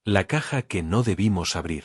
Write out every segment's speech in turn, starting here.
La caja que no debimos abrir.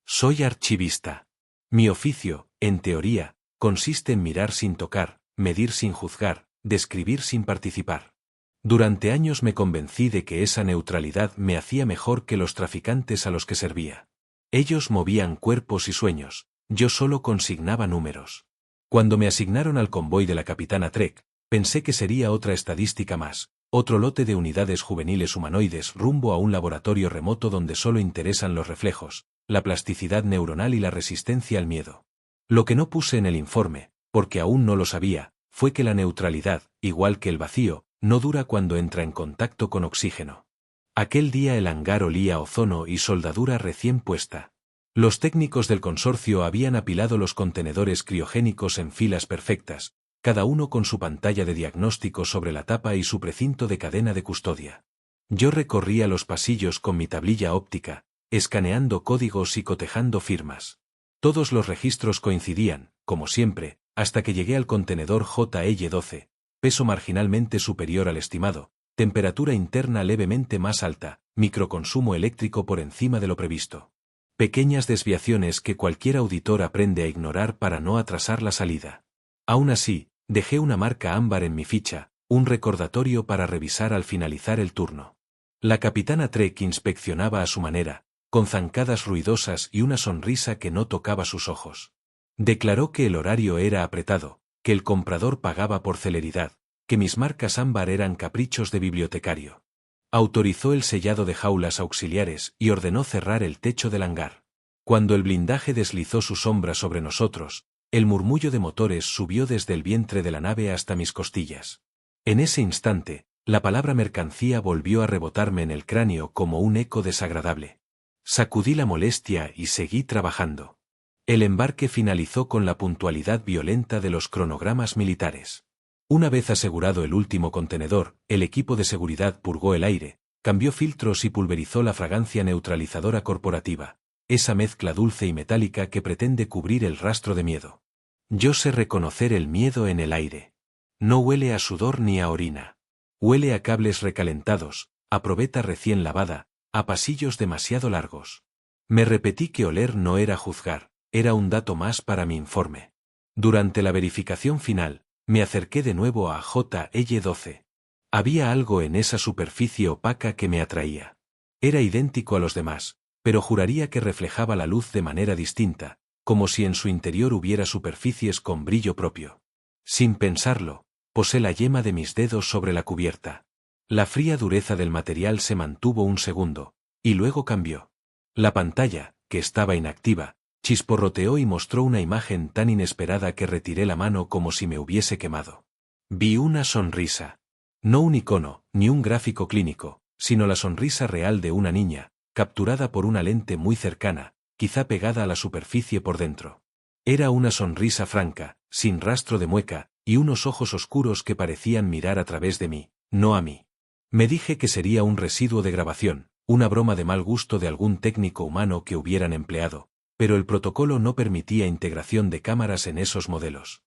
Soy archivista. Mi oficio, en teoría, consiste en mirar sin tocar, medir sin juzgar, describir sin participar. Durante años me convencí de que esa neutralidad me hacía mejor que los traficantes a los que servía. Ellos movían cuerpos y sueños, yo solo consignaba números. Cuando me asignaron al convoy de la capitana Trek, pensé que sería otra estadística más, otro lote de unidades juveniles humanoides rumbo a un laboratorio remoto donde solo interesan los reflejos, la plasticidad neuronal y la resistencia al miedo. Lo que no puse en el informe, porque aún no lo sabía, fue que la neutralidad, igual que el vacío, no dura cuando entra en contacto con oxígeno. Aquel día el hangar olía a ozono y soldadura recién puesta. Los técnicos del consorcio habían apilado los contenedores criogénicos en filas perfectas, cada uno con su pantalla de diagnóstico sobre la tapa y su precinto de cadena de custodia. Yo recorría los pasillos con mi tablilla óptica, escaneando códigos y cotejando firmas. Todos los registros coincidían, como siempre, hasta que llegué al contenedor JL-12, peso marginalmente superior al estimado, temperatura interna levemente más alta, microconsumo eléctrico por encima de lo previsto. Pequeñas desviaciones que cualquier auditor aprende a ignorar para no atrasar la salida. Aún así, dejé una marca ámbar en mi ficha, un recordatorio para revisar al finalizar el turno. La capitana Trek inspeccionaba a su manera, con zancadas ruidosas y una sonrisa que no tocaba sus ojos. Declaró que el horario era apretado, que el comprador pagaba por celeridad, que mis marcas ámbar eran caprichos de bibliotecario. Autorizó el sellado de jaulas auxiliares y ordenó cerrar el techo del hangar. Cuando el blindaje deslizó su sombra sobre nosotros, el murmullo de motores subió desde el vientre de la nave hasta mis costillas. En ese instante, la palabra mercancía volvió a rebotarme en el cráneo como un eco desagradable. Sacudí la molestia y seguí trabajando. El embarque finalizó con la puntualidad violenta de los cronogramas militares. Una vez asegurado el último contenedor, el equipo de seguridad purgó el aire, cambió filtros y pulverizó la fragancia neutralizadora corporativa, esa mezcla dulce y metálica que pretende cubrir el rastro de miedo. Yo sé reconocer el miedo en el aire. No huele a sudor ni a orina. Huele a cables recalentados, a probeta recién lavada, a pasillos demasiado largos. Me repetí que oler no era juzgar, era un dato más para mi informe. Durante la verificación final, me acerqué de nuevo a JL-12. Había algo en esa superficie opaca que me atraía. Era idéntico a los demás, pero juraría que reflejaba la luz de manera distinta, como si en su interior hubiera superficies con brillo propio. Sin pensarlo, posé la yema de mis dedos sobre la cubierta. La fría dureza del material se mantuvo un segundo, y luego cambió. La pantalla, que estaba inactiva, chisporroteó y mostró una imagen tan inesperada que retiré la mano como si me hubiese quemado. Vi una sonrisa. No un icono, ni un gráfico clínico, sino la sonrisa real de una niña, capturada por una lente muy cercana, quizá pegada a la superficie por dentro. Era una sonrisa franca, sin rastro de mueca, y unos ojos oscuros que parecían mirar a través de mí, no a mí. Me dije que sería un residuo de grabación, una broma de mal gusto de algún técnico humano que hubieran empleado, pero el protocolo no permitía integración de cámaras en esos modelos.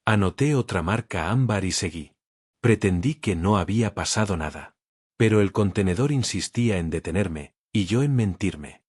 Anoté otra marca ámbar y seguí. Pretendí que no había pasado nada. Pero el contenedor insistía en detenerme, y yo en mentirme.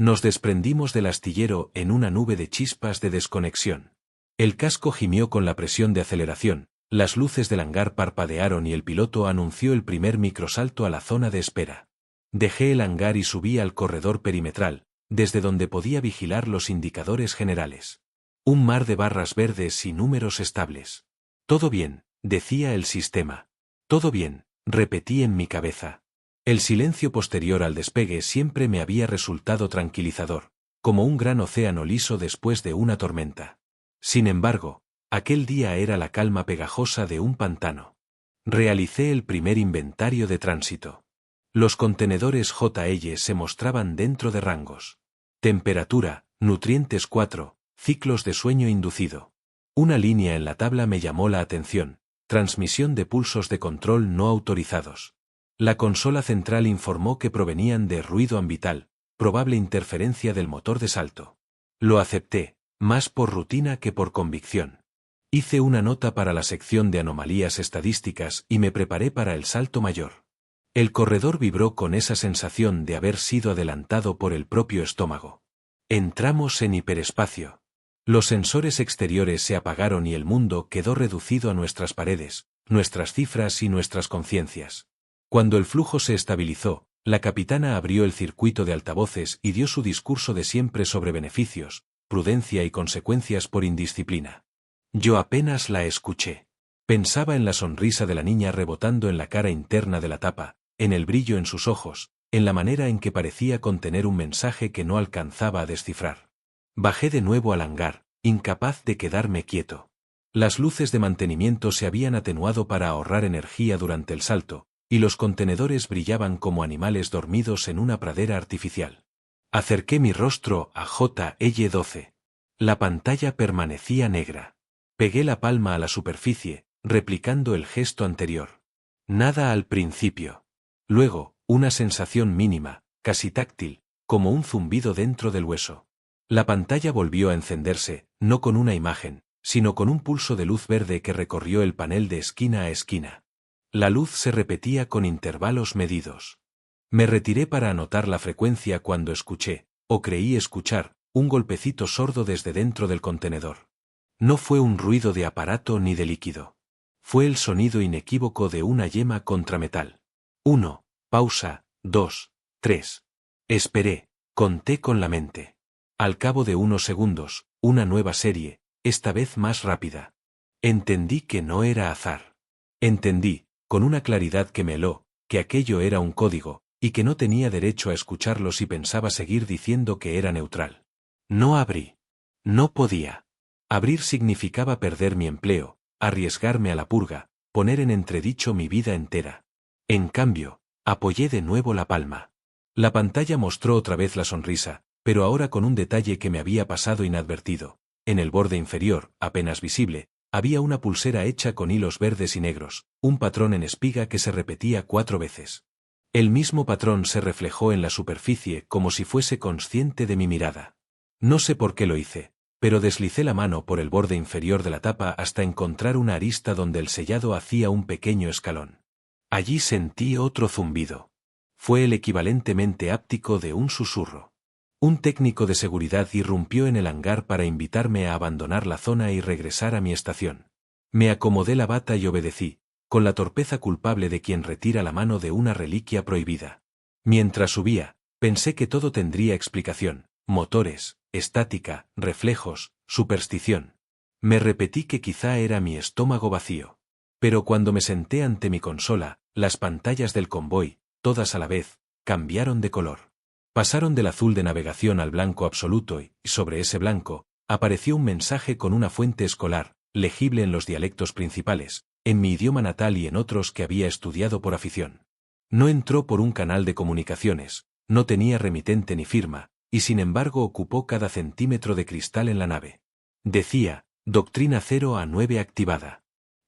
Nos desprendimos del astillero en una nube de chispas de desconexión. El casco gimió con la presión de aceleración, las luces del hangar parpadearon y el piloto anunció el primer microsalto a la zona de espera. Dejé el hangar y subí al corredor perimetral, desde donde podía vigilar los indicadores generales. Un mar de barras verdes y números estables. Todo bien, decía el sistema. Todo bien, repetí en mi cabeza. El silencio posterior al despegue siempre me había resultado tranquilizador, como un gran océano liso después de una tormenta. Sin embargo, aquel día era la calma pegajosa de un pantano. Realicé el primer inventario de tránsito. Los contenedores JL se mostraban dentro de rangos. Temperatura, nutrientes 4, ciclos de sueño inducido. Una línea en la tabla me llamó la atención, transmisión de pulsos de control no autorizados. La consola central informó que provenían de ruido ambiental, probable interferencia del motor de salto. Lo acepté, más por rutina que por convicción. Hice una nota para la sección de anomalías estadísticas y me preparé para el salto mayor. El corredor vibró con esa sensación de haber sido adelantado por el propio estómago. Entramos en hiperespacio. Los sensores exteriores se apagaron y el mundo quedó reducido a nuestras paredes, nuestras cifras y nuestras conciencias. Cuando el flujo se estabilizó, la capitana abrió el circuito de altavoces y dio su discurso de siempre sobre beneficios, prudencia y consecuencias por indisciplina. Yo apenas la escuché. Pensaba en la sonrisa de la niña rebotando en la cara interna de la tapa, en el brillo en sus ojos, en la manera en que parecía contener un mensaje que no alcanzaba a descifrar. Bajé de nuevo al hangar, incapaz de quedarme quieto. Las luces de mantenimiento se habían atenuado para ahorrar energía durante el salto, y los contenedores brillaban como animales dormidos en una pradera artificial. Acerqué mi rostro a JL-12. La pantalla permanecía negra. Pegué la palma a la superficie, replicando el gesto anterior. Nada al principio. Luego, una sensación mínima, casi táctil, como un zumbido dentro del hueso. La pantalla volvió a encenderse, no con una imagen, sino con un pulso de luz verde que recorrió el panel de esquina a esquina. La luz se repetía con intervalos medidos. Me retiré para anotar la frecuencia cuando escuché, o creí escuchar, un golpecito sordo desde dentro del contenedor. No fue un ruido de aparato ni de líquido. Fue el sonido inequívoco de una yema contra metal. 1, pausa, 2, 3. Esperé, conté con la mente. Al cabo de unos segundos, una nueva serie, esta vez más rápida. Entendí que no era azar. Entendí, con una claridad que me heló, que aquello era un código, y que no tenía derecho a escucharlo si pensaba seguir diciendo que era neutral. No abrí. No podía. Abrir significaba perder mi empleo, arriesgarme a la purga, poner en entredicho mi vida entera. En cambio, apoyé de nuevo la palma. La pantalla mostró otra vez la sonrisa, pero ahora con un detalle que me había pasado inadvertido. En el borde inferior, apenas visible, había una pulsera hecha con hilos verdes y negros, un patrón en espiga que se repetía 4 veces. El mismo patrón se reflejó en la superficie como si fuese consciente de mi mirada. No sé por qué lo hice, pero deslicé la mano por el borde inferior de la tapa hasta encontrar una arista donde el sellado hacía un pequeño escalón. Allí sentí otro zumbido. Fue el equivalentemente áptico de un susurro. Un técnico de seguridad irrumpió en el hangar para invitarme a abandonar la zona y regresar a mi estación. Me acomodé la bata y obedecí, con la torpeza culpable de quien retira la mano de una reliquia prohibida. Mientras subía, pensé que todo tendría explicación: motores, estática, reflejos, superstición. Me repetí que quizá era mi estómago vacío. Pero cuando me senté ante mi consola, las pantallas del convoy, todas a la vez, cambiaron de color. Pasaron del azul de navegación al blanco absoluto y, sobre ese blanco, apareció un mensaje con una fuente escolar, legible en los dialectos principales, en mi idioma natal y en otros que había estudiado por afición. No entró por un canal de comunicaciones, no tenía remitente ni firma, y sin embargo ocupó cada centímetro de cristal en la nave. Decía: Doctrina 0 a 9 activada.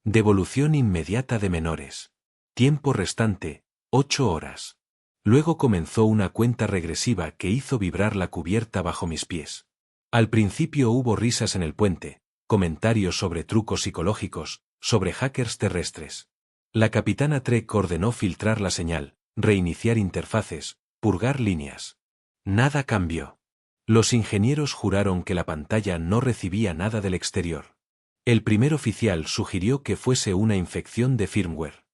Devolución inmediata de menores. Tiempo restante, 8 horas. Luego comenzó una cuenta regresiva que hizo vibrar la cubierta bajo mis pies. Al principio hubo risas en el puente, comentarios sobre trucos psicológicos, sobre hackers terrestres. La capitana Trek ordenó filtrar la señal, reiniciar interfaces, purgar líneas. Nada cambió. Los ingenieros juraron que la pantalla no recibía nada del exterior. El primer oficial sugirió que fuese una infección de firmware.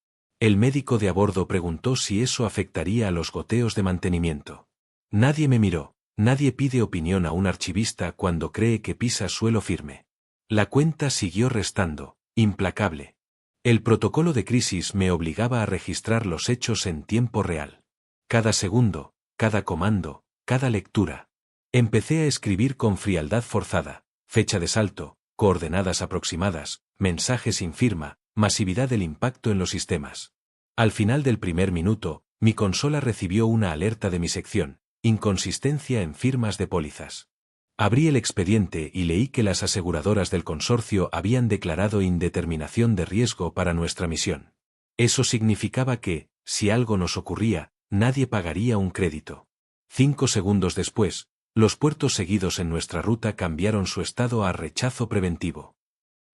El médico de a bordo preguntó si eso afectaría a los goteos de mantenimiento. Nadie me miró, nadie pide opinión a un archivista cuando cree que pisa suelo firme. La cuenta siguió restando, implacable. El protocolo de crisis me obligaba a registrar los hechos en tiempo real. Cada segundo, cada comando, cada lectura. Empecé a escribir con frialdad forzada: fecha de salto, coordenadas aproximadas, mensaje sin firma, masividad del impacto en los sistemas. Al final del primer minuto, mi consola recibió una alerta de mi sección: inconsistencia en firmas de pólizas. Abrí el expediente y leí que las aseguradoras del consorcio habían declarado indeterminación de riesgo para nuestra misión. Eso significaba que, si algo nos ocurría, nadie pagaría un crédito. 5 segundos después, los puertos seguidos en nuestra ruta cambiaron su estado a rechazo preventivo.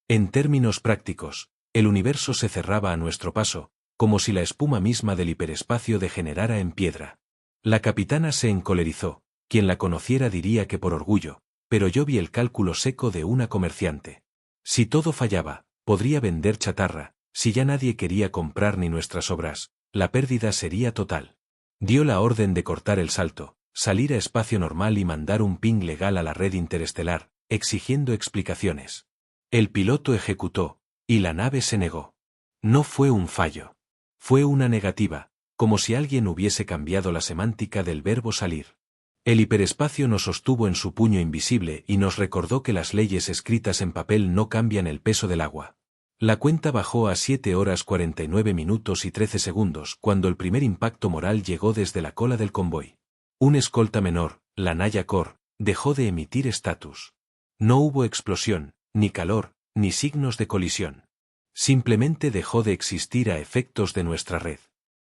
En términos prácticos, el universo se cerraba a nuestro paso, como si la espuma misma del hiperespacio degenerara en piedra. La capitana se encolerizó, quien la conociera diría que por orgullo, pero yo vi el cálculo seco de una comerciante. Si todo fallaba, podría vender chatarra, si ya nadie quería comprar ni nuestras obras, la pérdida sería total. Dio la orden de cortar el salto, salir a espacio normal y mandar un ping legal a la red interestelar, exigiendo explicaciones. El piloto ejecutó, y la nave se negó. No fue un fallo. Fue una negativa, como si alguien hubiese cambiado la semántica del verbo salir. El hiperespacio nos sostuvo en su puño invisible y nos recordó que las leyes escritas en papel no cambian el peso del agua. La cuenta bajó a 7 horas 49 minutos y 13 segundos cuando el primer impacto moral llegó desde la cola del convoy. Un escolta menor, la Naya Corps, dejó de emitir estatus. No hubo explosión, ni calor, ni signos de colisión. Simplemente dejó de existir a efectos de nuestra red.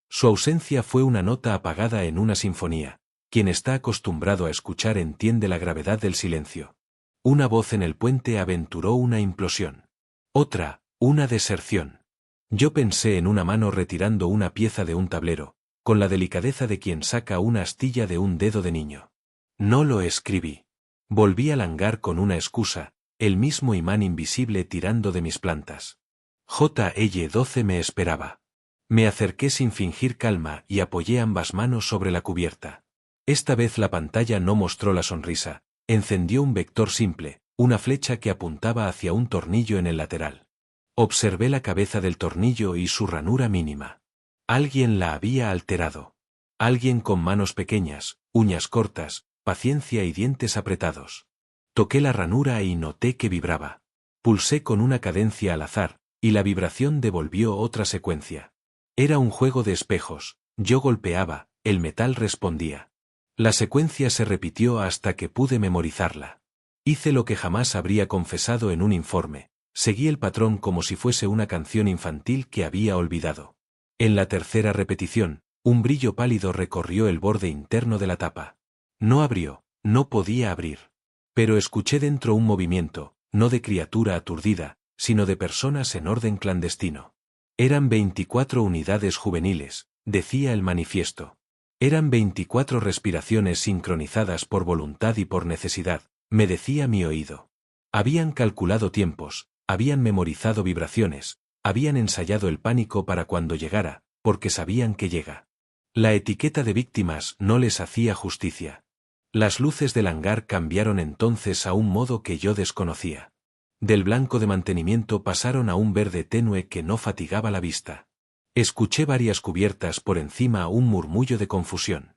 Su ausencia fue una nota apagada en una sinfonía. Quien está acostumbrado a escuchar entiende la gravedad del silencio. Una voz en el puente aventuró una implosión. Otra, una deserción. Yo pensé en una mano retirando una pieza de un tablero, con la delicadeza de quien saca una astilla de un dedo de niño. No lo escribí. Volví al hangar con una excusa, el mismo imán invisible tirando de mis plantas. JL-12 me esperaba. Me acerqué sin fingir calma y apoyé ambas manos sobre la cubierta. Esta vez la pantalla no mostró la sonrisa, encendió un vector simple, una flecha que apuntaba hacia un tornillo en el lateral. Observé la cabeza del tornillo y su ranura mínima. Alguien la había alterado. Alguien con manos pequeñas, uñas cortas, paciencia y dientes apretados. Toqué la ranura y noté que vibraba. Pulsé con una cadencia al azar, y la vibración devolvió otra secuencia. Era un juego de espejos, yo golpeaba, el metal respondía. La secuencia se repitió hasta que pude memorizarla. Hice lo que jamás habría confesado en un informe, seguí el patrón como si fuese una canción infantil que había olvidado. En la tercera repetición, un brillo pálido recorrió el borde interno de la tapa. No abrió, no podía abrir. Pero escuché dentro un movimiento, no de criatura aturdida, sino de personas en orden clandestino. Eran 24 unidades juveniles, decía el manifiesto. Eran 24 respiraciones sincronizadas por voluntad y por necesidad, me decía mi oído. Habían calculado tiempos, habían memorizado vibraciones, habían ensayado el pánico para cuando llegara, porque sabían que llega. La etiqueta de víctimas no les hacía justicia. Las luces del hangar cambiaron entonces a un modo que yo desconocía. Del blanco de mantenimiento pasaron a un verde tenue que no fatigaba la vista. Escuché varias cubiertas por encima un murmullo de confusión.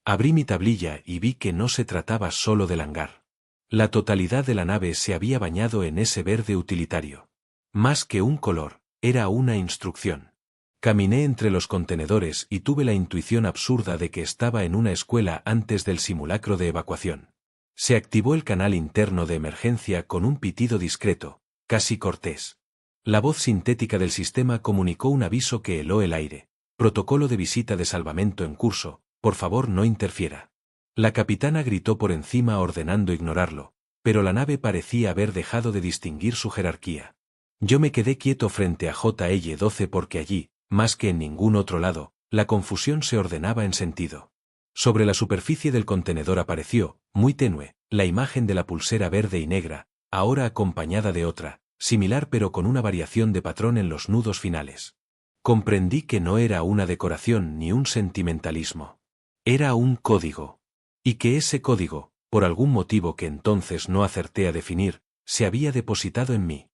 Abrí mi tablilla y vi que no se trataba solo del hangar. La totalidad de la nave se había bañado en ese verde utilitario. Más que un color, era una instrucción. Caminé entre los contenedores y tuve la intuición absurda de que estaba en una escuela antes del simulacro de evacuación. Se activó el canal interno de emergencia con un pitido discreto, casi cortés. La voz sintética del sistema comunicó un aviso que heló el aire. Protocolo de visita de salvamento en curso, por favor no interfiera. La capitana gritó por encima ordenando ignorarlo, pero la nave parecía haber dejado de distinguir su jerarquía. Yo me quedé quieto frente a JL-12 porque allí, más que en ningún otro lado, la confusión se ordenaba en sentido. Sobre la superficie del contenedor apareció, muy tenue, la imagen de la pulsera verde y negra, ahora acompañada de otra, similar pero con una variación de patrón en los nudos finales. Comprendí que no era una decoración ni un sentimentalismo. Era un código. Y que ese código, por algún motivo que entonces no acerté a definir, se había depositado en mí.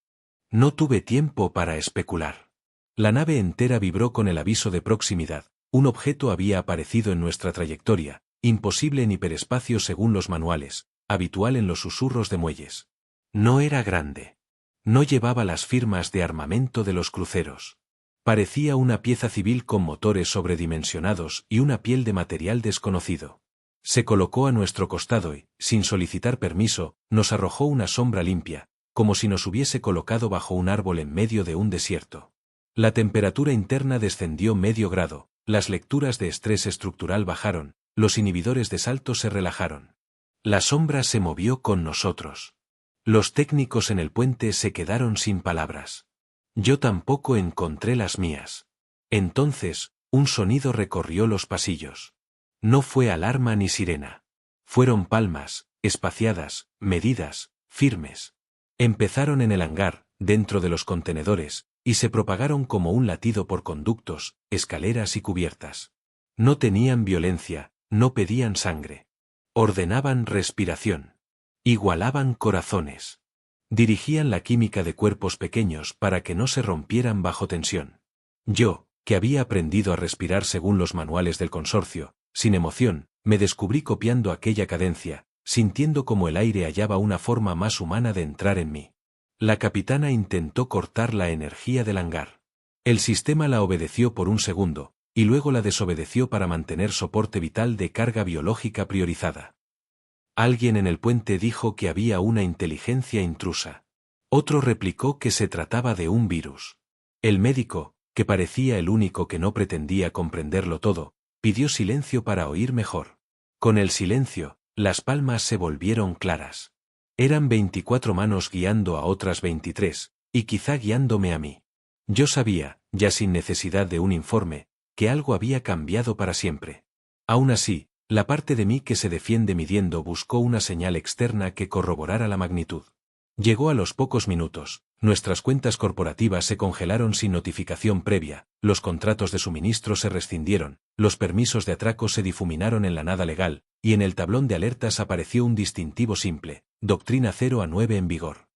No tuve tiempo para especular. La nave entera vibró con el aviso de proximidad. Un objeto había aparecido en nuestra trayectoria, imposible en hiperespacio según los manuales, habitual en los susurros de muelles. No era grande. No llevaba las firmas de armamento de los cruceros. Parecía una pieza civil con motores sobredimensionados y una piel de material desconocido. Se colocó a nuestro costado y, sin solicitar permiso, nos arrojó una sombra limpia, como si nos hubiese colocado bajo un árbol en medio de un desierto. La temperatura interna descendió medio grado, las lecturas de estrés estructural bajaron, los inhibidores de salto se relajaron. La sombra se movió con nosotros. Los técnicos en el puente se quedaron sin palabras. Yo tampoco encontré las mías. Entonces, un sonido recorrió los pasillos. No fue alarma ni sirena. Fueron palmas, espaciadas, medidas, firmes. Empezaron en el hangar, dentro de los contenedores, y se propagaron como un latido por conductos, escaleras y cubiertas. No tenían violencia, no pedían sangre. Ordenaban respiración. Igualaban corazones. Dirigían la química de cuerpos pequeños para que no se rompieran bajo tensión. Yo, que había aprendido a respirar según los manuales del consorcio, sin emoción, me descubrí copiando aquella cadencia, sintiendo como el aire hallaba una forma más humana de entrar en mí. La capitana intentó cortar la energía del hangar. El sistema la obedeció por un segundo, y luego la desobedeció para mantener soporte vital de carga biológica priorizada. Alguien en el puente dijo que había una inteligencia intrusa. Otro replicó que se trataba de un virus. El médico, que parecía el único que no pretendía comprenderlo todo, pidió silencio para oír mejor. Con el silencio, las palmas se volvieron claras. Eran 24 manos guiando a otras 23, y quizá guiándome a mí. Yo sabía, ya sin necesidad de un informe, que algo había cambiado para siempre. Aún así, la parte de mí que se defiende midiendo buscó una señal externa que corroborara la magnitud. Llegó a los pocos minutos, nuestras cuentas corporativas se congelaron sin notificación previa, los contratos de suministro se rescindieron, los permisos de atraco se difuminaron en la nada legal, y en el tablón de alertas apareció un distintivo simple, Doctrina 0 a 9 en vigor.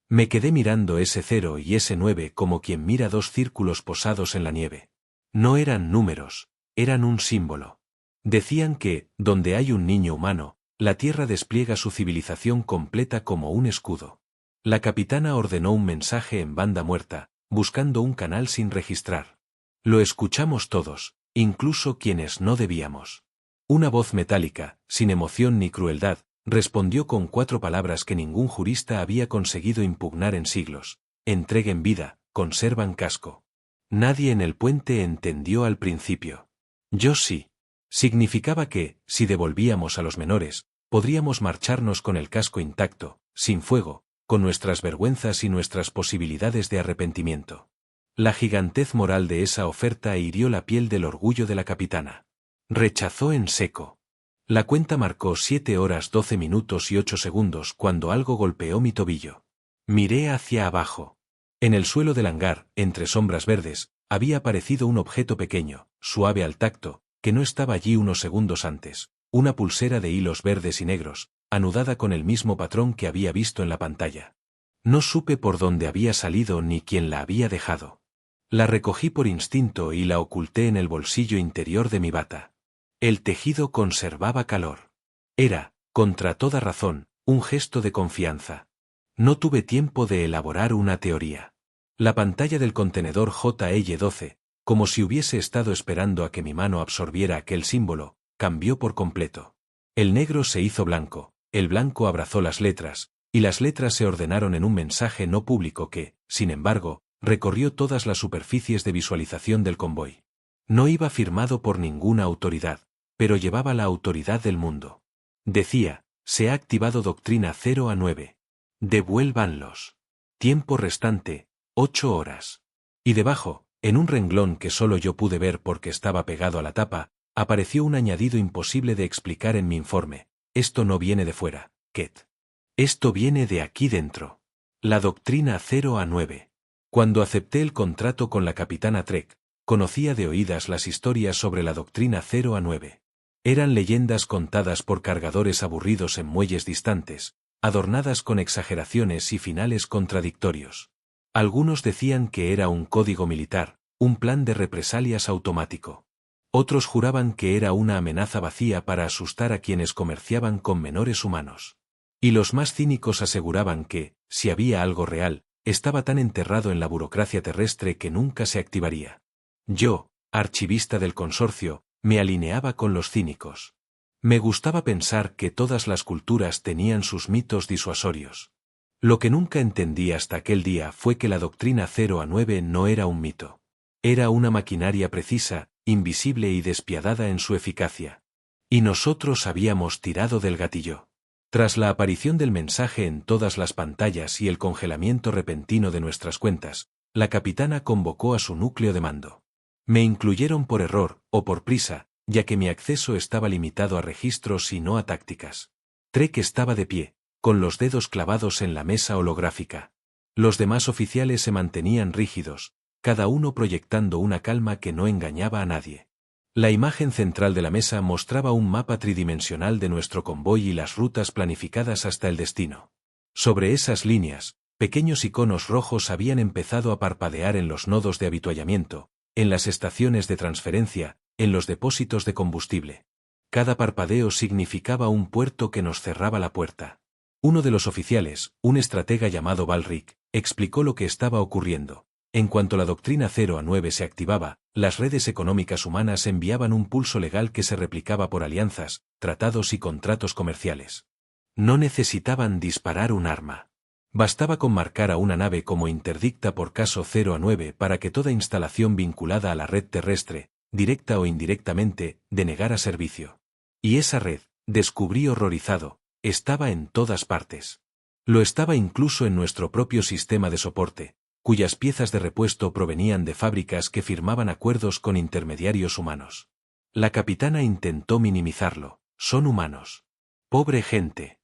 Me quedé mirando ese 0 y ese 9 como quien mira dos círculos posados en la nieve. No eran números, eran un símbolo. Decían que, donde hay un niño humano, la Tierra despliega su civilización completa como un escudo. La capitana ordenó un mensaje en banda muerta, buscando un canal sin registrar. Lo escuchamos todos, incluso quienes no debíamos. Una voz metálica, sin emoción ni crueldad, respondió con 4 palabras que ningún jurista había conseguido impugnar en siglos: entreguen vida, conservan casco. Nadie en el puente entendió al principio. Yo sí. Significaba que, si devolvíamos a los menores, podríamos marcharnos con el casco intacto, sin fuego, con nuestras vergüenzas y nuestras posibilidades de arrepentimiento. La gigantez moral de esa oferta hirió la piel del orgullo de la capitana. Rechazó en seco. La cuenta marcó 7 horas 12 minutos y 8 segundos cuando algo golpeó mi tobillo. Miré hacia abajo. En el suelo del hangar, entre sombras verdes, había aparecido un objeto pequeño, suave al tacto, que no estaba allí unos segundos antes, una pulsera de hilos verdes y negros, anudada con el mismo patrón que había visto en la pantalla. No supe por dónde había salido ni quién la había dejado. La recogí por instinto y la oculté en el bolsillo interior de mi bata. El tejido conservaba calor. Era, contra toda razón, un gesto de confianza. No tuve tiempo de elaborar una teoría. La pantalla del contenedor JL-12, como si hubiese estado esperando a que mi mano absorbiera aquel símbolo, cambió por completo. El negro se hizo blanco, el blanco abrazó las letras, y las letras se ordenaron en un mensaje no público que, sin embargo, recorrió todas las superficies de visualización del convoy. No iba firmado por ninguna autoridad, pero llevaba la autoridad del mundo. Decía: se ha activado Doctrina 0 a 9. Devuélvanlos. Tiempo restante, 8 horas. Y debajo, en un renglón que solo yo pude ver porque estaba pegado a la tapa, apareció un añadido imposible de explicar en mi informe: esto no viene de fuera, Ket. Esto viene de aquí dentro. La Doctrina 0 a 9. Cuando acepté el contrato con la capitana Trek, conocía de oídas las historias sobre la Doctrina 0 a 9. Eran leyendas contadas por cargadores aburridos en muelles distantes, adornadas con exageraciones y finales contradictorios. Algunos decían que era un código militar, un plan de represalias automático. Otros juraban que era una amenaza vacía para asustar a quienes comerciaban con menores humanos. Y los más cínicos aseguraban que, si había algo real, estaba tan enterrado en la burocracia terrestre que nunca se activaría. Yo, archivista del consorcio, me alineaba con los cínicos. Me gustaba pensar que todas las culturas tenían sus mitos disuasorios. Lo que nunca entendí hasta aquel día fue que la Doctrina 0 a 9 no era un mito. Era una maquinaria precisa, invisible y despiadada en su eficacia. Y nosotros habíamos tirado del gatillo. Tras la aparición del mensaje en todas las pantallas y el congelamiento repentino de nuestras cuentas, la capitana convocó a su núcleo de mando. Me incluyeron por error, o por prisa, ya que mi acceso estaba limitado a registros y no a tácticas. Trek estaba de pie, con los dedos clavados en la mesa holográfica. Los demás oficiales se mantenían rígidos, cada uno proyectando una calma que no engañaba a nadie. La imagen central de la mesa mostraba un mapa tridimensional de nuestro convoy y las rutas planificadas hasta el destino. Sobre esas líneas, pequeños iconos rojos habían empezado a parpadear en los nodos de avituallamiento, en las estaciones de transferencia, en los depósitos de combustible. Cada parpadeo significaba un puerto que nos cerraba la puerta. Uno de los oficiales, un estratega llamado Balric, explicó lo que estaba ocurriendo. En cuanto la doctrina 0 a 9 se activaba, las redes económicas humanas enviaban un pulso legal que se replicaba por alianzas, tratados y contratos comerciales. No necesitaban disparar un arma. Bastaba con marcar a una nave como interdicta por caso 0 a 9 para que toda instalación vinculada a la red terrestre, directa o indirectamente, denegara servicio. Y esa red, descubrí horrorizado, estaba en todas partes. Lo estaba incluso en nuestro propio sistema de soporte, cuyas piezas de repuesto provenían de fábricas que firmaban acuerdos con intermediarios humanos. La capitana intentó minimizarlo. Son humanos. Pobre gente.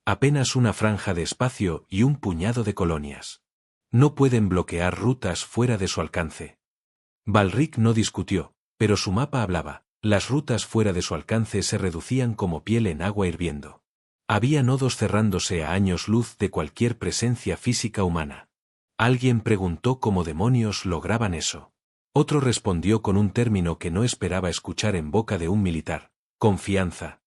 Apenas una franja de espacio y un puñado de colonias. No pueden bloquear rutas fuera de su alcance. Balric no discutió, pero su mapa hablaba. Las rutas fuera de su alcance se reducían como piel en agua hirviendo. Había nodos cerrándose a años luz de cualquier presencia física humana. Alguien preguntó cómo demonios lograban eso. Otro respondió con un término que no esperaba escuchar en boca de un militar: confianza.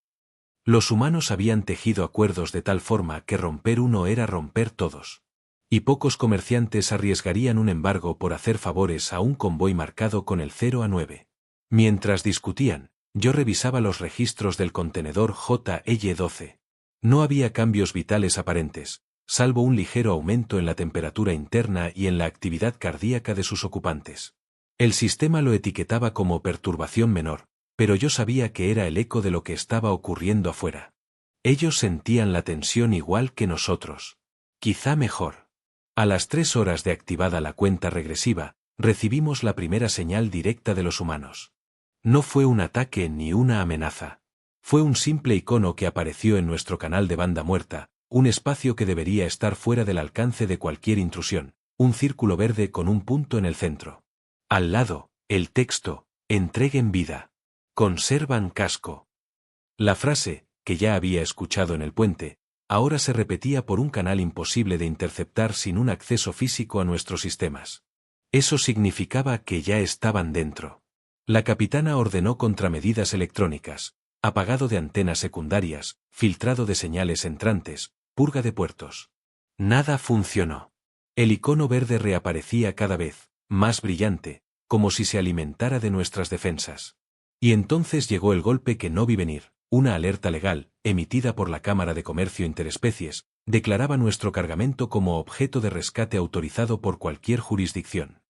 Los humanos habían tejido acuerdos de tal forma que romper uno era romper todos. Y pocos comerciantes arriesgarían un embargo por hacer favores a un convoy marcado con el 0 a 9. Mientras discutían, yo revisaba los registros del contenedor JL-12. No había cambios vitales aparentes, salvo un ligero aumento en la temperatura interna y en la actividad cardíaca de sus ocupantes. El sistema lo etiquetaba como perturbación menor, pero yo sabía que era el eco de lo que estaba ocurriendo afuera. Ellos sentían la tensión igual que nosotros. Quizá mejor. A las 3 horas de activada la cuenta regresiva, recibimos la primera señal directa de los humanos. No fue un ataque ni una amenaza. Fue un simple icono que apareció en nuestro canal de banda muerta, un espacio que debería estar fuera del alcance de cualquier intrusión, un círculo verde con un punto en el centro. Al lado, el texto: entreguen vida. Conservan casco. La frase, que ya había escuchado en el puente, ahora se repetía por un canal imposible de interceptar sin un acceso físico a nuestros sistemas. Eso significaba que ya estaban dentro. La capitana ordenó contramedidas electrónicas, apagado de antenas secundarias, filtrado de señales entrantes, purga de puertos. Nada funcionó. El icono verde reaparecía cada vez, más brillante, como si se alimentara de nuestras defensas. Y entonces llegó el golpe que no vi venir. Una alerta legal, emitida por la Cámara de Comercio Interespecies, declaraba nuestro cargamento como objeto de rescate autorizado por cualquier jurisdicción.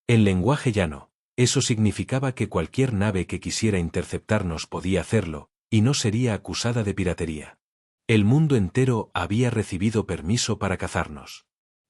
En lenguaje llano, eso significaba que cualquier nave que quisiera interceptarnos podía hacerlo, y no sería acusada de piratería. El mundo entero había recibido permiso para cazarnos.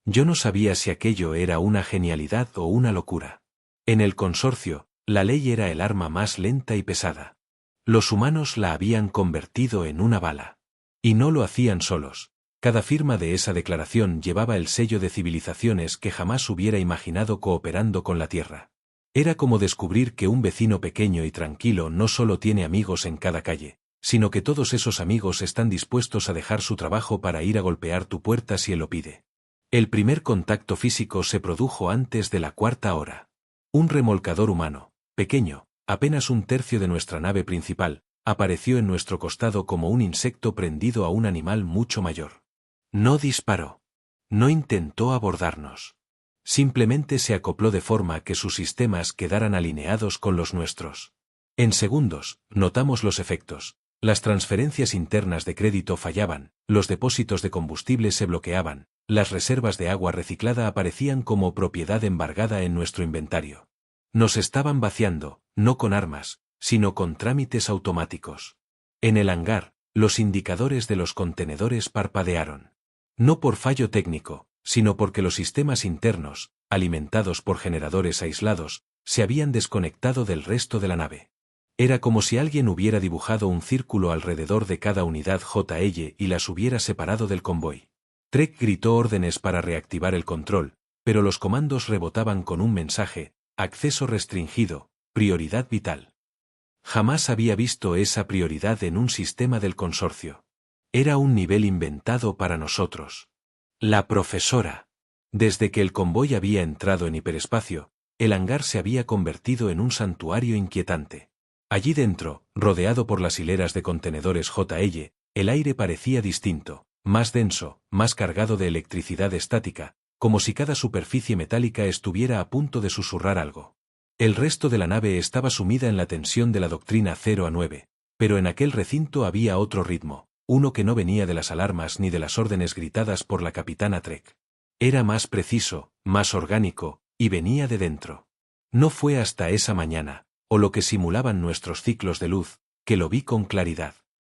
Yo no sabía si aquello era una genialidad o una locura. En el consorcio, la ley era el arma más lenta y pesada. Los humanos la habían convertido en una bala. Y no lo hacían solos. Cada firma de esa declaración llevaba el sello de civilizaciones que jamás hubiera imaginado cooperando con la Tierra. Era como descubrir que un vecino pequeño y tranquilo no solo tiene amigos en cada calle, sino que todos esos amigos están dispuestos a dejar su trabajo para ir a golpear tu puerta si él lo pide. El primer contacto físico se produjo antes de la 4ª hora. Un remolcador humano, pequeño, apenas un tercio de nuestra nave principal, apareció en nuestro costado como un insecto prendido a un animal mucho mayor. No disparó. No intentó abordarnos. Simplemente se acopló de forma que sus sistemas quedaran alineados con los nuestros. En segundos, notamos los efectos. Las transferencias internas de crédito fallaban, los depósitos de combustible se bloqueaban, las reservas de agua reciclada aparecían como propiedad embargada en nuestro inventario. Nos estaban vaciando, no con armas, sino con trámites automáticos. En el hangar, los indicadores de los contenedores parpadearon. No por fallo técnico, sino porque los sistemas internos, alimentados por generadores aislados, se habían desconectado del resto de la nave. Era como si alguien hubiera dibujado un círculo alrededor de cada unidad JL y las hubiera separado del convoy. Trek gritó órdenes para reactivar el control, pero los comandos rebotaban con un mensaje: acceso restringido, prioridad vital. Jamás había visto esa prioridad en un sistema del consorcio. Era un nivel inventado para nosotros. La profesora. Desde que el convoy había entrado en hiperespacio, el hangar se había convertido en un santuario inquietante. Allí dentro, rodeado por las hileras de contenedores JL, el aire parecía distinto, más denso, más cargado de electricidad estática, como si cada superficie metálica estuviera a punto de susurrar algo. El resto de la nave estaba sumida en la tensión de la doctrina 0 a 9, pero en aquel recinto había otro ritmo, uno que no venía de las alarmas ni de las órdenes gritadas por la capitana Trek. Era más preciso, más orgánico, y venía de dentro. No fue hasta esa mañana, o lo que simulaban nuestros ciclos de luz, que lo vi con claridad.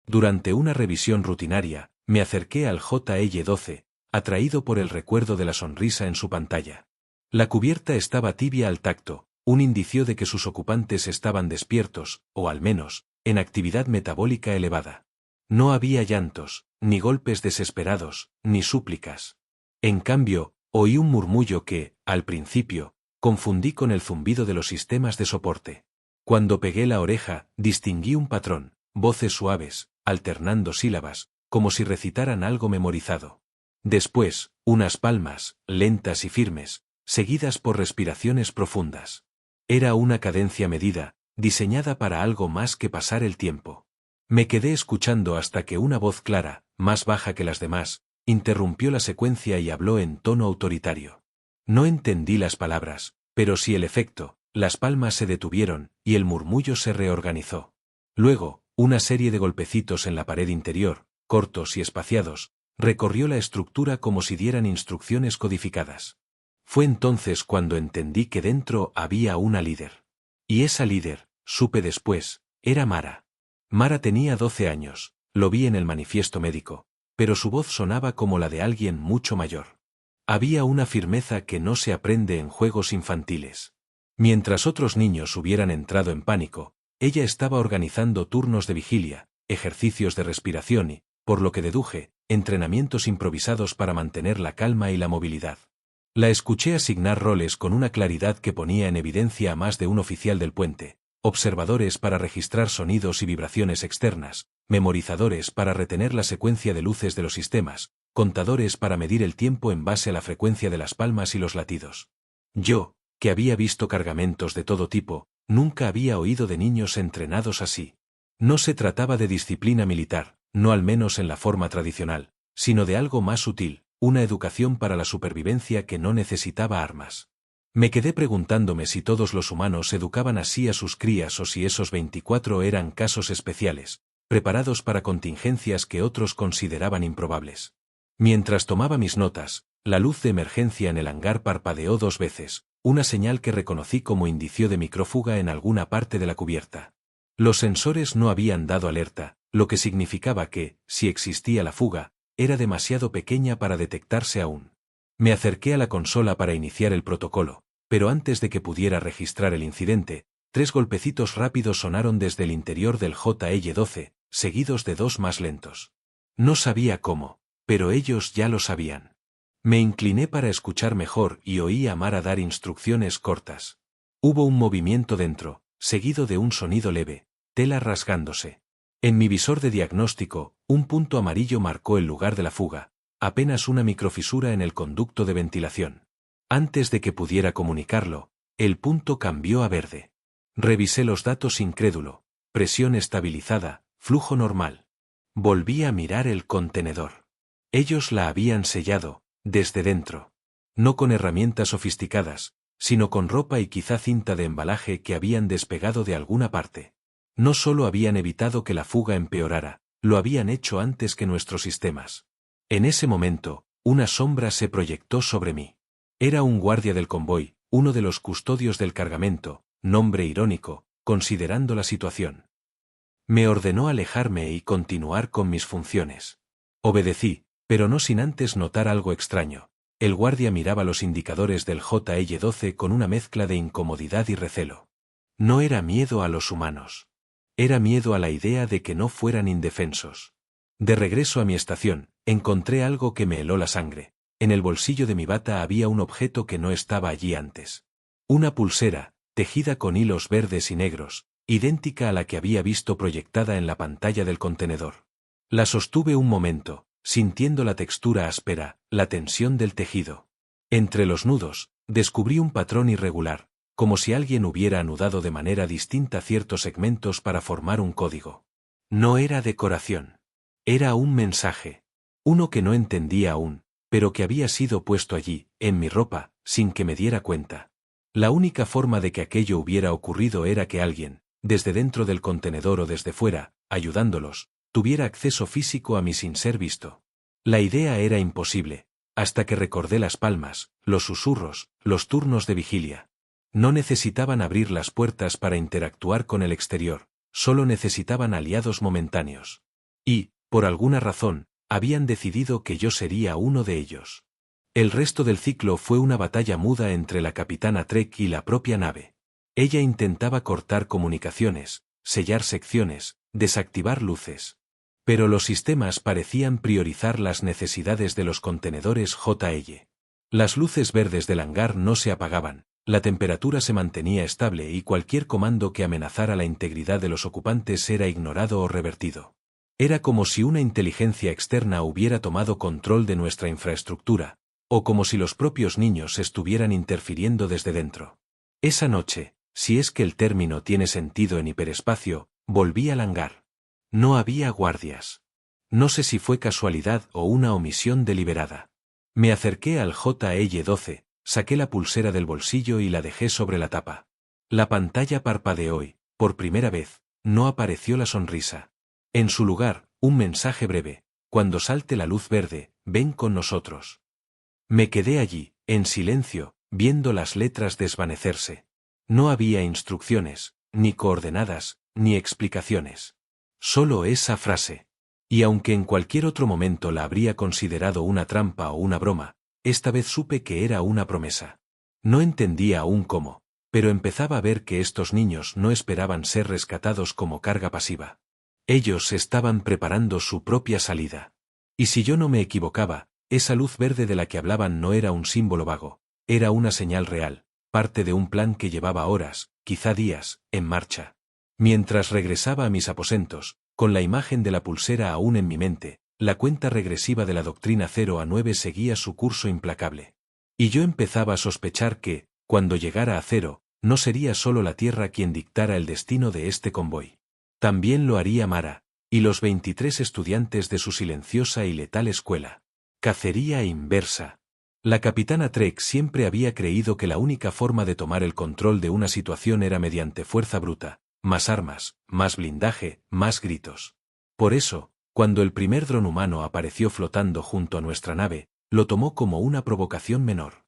Durante una revisión rutinaria, me acerqué al JL-12, atraído por el recuerdo de la sonrisa en su pantalla. La cubierta estaba tibia al tacto, un indicio de que sus ocupantes estaban despiertos, o al menos, en actividad metabólica elevada. No había llantos, ni golpes desesperados, ni súplicas. En cambio, oí un murmullo que, al principio, confundí con el zumbido de los sistemas de soporte. Cuando pegué la oreja, distinguí un patrón, voces suaves, alternando sílabas, como si recitaran algo memorizado. Después, unas palmas, lentas y firmes, seguidas por respiraciones profundas. Era una cadencia medida, diseñada para algo más que pasar el tiempo. Me quedé escuchando hasta que una voz clara, más baja que las demás, interrumpió la secuencia y habló en tono autoritario. No entendí las palabras, pero sí el efecto. Las palmas se detuvieron, y el murmullo se reorganizó. Luego, una serie de golpecitos en la pared interior, cortos y espaciados, recorrió la estructura como si dieran instrucciones codificadas. Fue entonces cuando entendí que dentro había una líder. Y esa líder, supe después, era Mara. Mara tenía 12 años, lo vi en el manifiesto médico, pero su voz sonaba como la de alguien mucho mayor. Había una firmeza que no se aprende en juegos infantiles. Mientras otros niños hubieran entrado en pánico, ella estaba organizando turnos de vigilia, ejercicios de respiración y, por lo que deduje, entrenamientos improvisados para mantener la calma y la movilidad. La escuché asignar roles con una claridad que ponía en evidencia a más de un oficial del puente: observadores para registrar sonidos y vibraciones externas, memorizadores para retener la secuencia de luces de los sistemas, contadores para medir el tiempo en base a la frecuencia de las palmas y los latidos. Yo, que había visto cargamentos de todo tipo, nunca había oído de niños entrenados así. No se trataba de disciplina militar, no al menos en la forma tradicional, sino de algo más sutil, una educación para la supervivencia que no necesitaba armas. Me quedé preguntándome si todos los humanos educaban así a sus crías o si esos 24 eran casos especiales, preparados para contingencias que otros consideraban improbables. Mientras tomaba mis notas, la luz de emergencia en el hangar parpadeó 2 veces, una señal que reconocí como indicio de microfuga en alguna parte de la cubierta. Los sensores no habían dado alerta, lo que significaba que, si existía la fuga, era demasiado pequeña para detectarse aún. Me acerqué a la consola para iniciar el protocolo, pero antes de que pudiera registrar el incidente, 3 golpecitos rápidos sonaron desde el interior del JL-12, seguidos de 2 más lentos. No sabía cómo, pero ellos ya lo sabían. Me incliné para escuchar mejor y oí a Mara dar instrucciones cortas. Hubo un movimiento dentro, seguido de un sonido leve, tela rasgándose. En mi visor de diagnóstico, un punto amarillo marcó el lugar de la fuga, apenas una microfisura en el conducto de ventilación. Antes de que pudiera comunicarlo, el punto cambió a verde. Revisé los datos incrédulo: presión estabilizada, flujo normal. Volví a mirar el contenedor. Ellos la habían sellado, desde dentro. No con herramientas sofisticadas, sino con ropa y quizá cinta de embalaje que habían despegado de alguna parte. No solo habían evitado que la fuga empeorara, lo habían hecho antes que nuestros sistemas. En ese momento, una sombra se proyectó sobre mí. Era un guardia del convoy, uno de los custodios del cargamento, nombre irónico, considerando la situación. Me ordenó alejarme y continuar con mis funciones. Obedecí, pero no sin antes notar algo extraño. El guardia miraba los indicadores del JL-12 con una mezcla de incomodidad y recelo. No era miedo a los humanos. Era miedo a la idea de que no fueran indefensos. De regreso a mi estación, encontré algo que me heló la sangre. En el bolsillo de mi bata había un objeto que no estaba allí antes. Una pulsera, tejida con hilos verdes y negros, idéntica a la que había visto proyectada en la pantalla del contenedor. La sostuve un momento, sintiendo la textura áspera, la tensión del tejido. Entre los nudos, descubrí un patrón irregular, como si alguien hubiera anudado de manera distinta ciertos segmentos para formar un código. No era decoración. Era un mensaje. Uno que no entendía aún, pero que había sido puesto allí, en mi ropa, sin que me diera cuenta. La única forma de que aquello hubiera ocurrido era que alguien, desde dentro del contenedor o desde fuera, ayudándolos, tuviera acceso físico a mí sin ser visto. La idea era imposible, hasta que recordé las palmas, los susurros, los turnos de vigilia. No necesitaban abrir las puertas para interactuar con el exterior, solo necesitaban aliados momentáneos. Y, por alguna razón, habían decidido que yo sería uno de ellos. El resto del ciclo fue una batalla muda entre la capitana Trek y la propia nave. Ella intentaba cortar comunicaciones, sellar secciones, desactivar luces. Pero los sistemas parecían priorizar las necesidades de los contenedores JL. Las luces verdes del hangar no se apagaban, la temperatura se mantenía estable y cualquier comando que amenazara la integridad de los ocupantes era ignorado o revertido. Era como si una inteligencia externa hubiera tomado control de nuestra infraestructura, o como si los propios niños estuvieran interfiriendo desde dentro. Esa noche, si es que el término tiene sentido en hiperespacio, volví al hangar. No había guardias. No sé si fue casualidad o una omisión deliberada. Me acerqué al JL-12, saqué la pulsera del bolsillo y la dejé sobre la tapa. La pantalla parpadeó y, por primera vez, no apareció la sonrisa. En su lugar, un mensaje breve: cuando salte la luz verde, ven con nosotros. Me quedé allí, en silencio, viendo las letras desvanecerse. No había instrucciones, ni coordenadas, ni explicaciones. Solo esa frase. Y aunque en cualquier otro momento la habría considerado una trampa o una broma, esta vez supe que era una promesa. No entendía aún cómo, pero empezaba a ver que estos niños no esperaban ser rescatados como carga pasiva. Ellos estaban preparando su propia salida. Y si yo no me equivocaba, esa luz verde de la que hablaban no era un símbolo vago, era una señal real, parte de un plan que llevaba horas, quizá días, en marcha. Mientras regresaba a mis aposentos, con la imagen de la pulsera aún en mi mente, la cuenta regresiva de la doctrina 0 a 9 seguía su curso implacable. Y yo empezaba a sospechar que, cuando llegara a 0, no sería solo la Tierra quien dictara el destino de este convoy. También lo haría Mara, y los 23 estudiantes de su silenciosa y letal escuela. Cacería inversa. La capitana Trek siempre había creído que la única forma de tomar el control de una situación era mediante fuerza bruta, más armas, más blindaje, más gritos. Por eso, cuando el primer dron humano apareció flotando junto a nuestra nave, lo tomó como una provocación menor.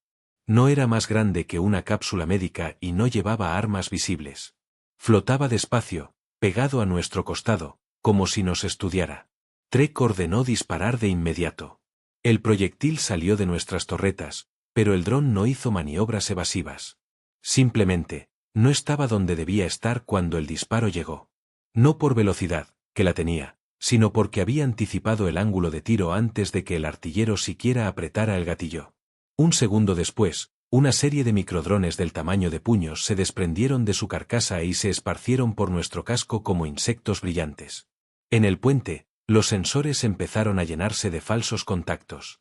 No era más grande que una cápsula médica y no llevaba armas visibles. Flotaba despacio, pegado a nuestro costado, como si nos estudiara. Trek ordenó disparar de inmediato. El proyectil salió de nuestras torretas, pero el dron no hizo maniobras evasivas. Simplemente, no estaba donde debía estar cuando el disparo llegó. No por velocidad, que la tenía, sino porque había anticipado el ángulo de tiro antes de que el artillero siquiera apretara el gatillo. Un segundo después, una serie de microdrones del tamaño de puños se desprendieron de su carcasa y se esparcieron por nuestro casco como insectos brillantes. En el puente, los sensores empezaron a llenarse de falsos contactos.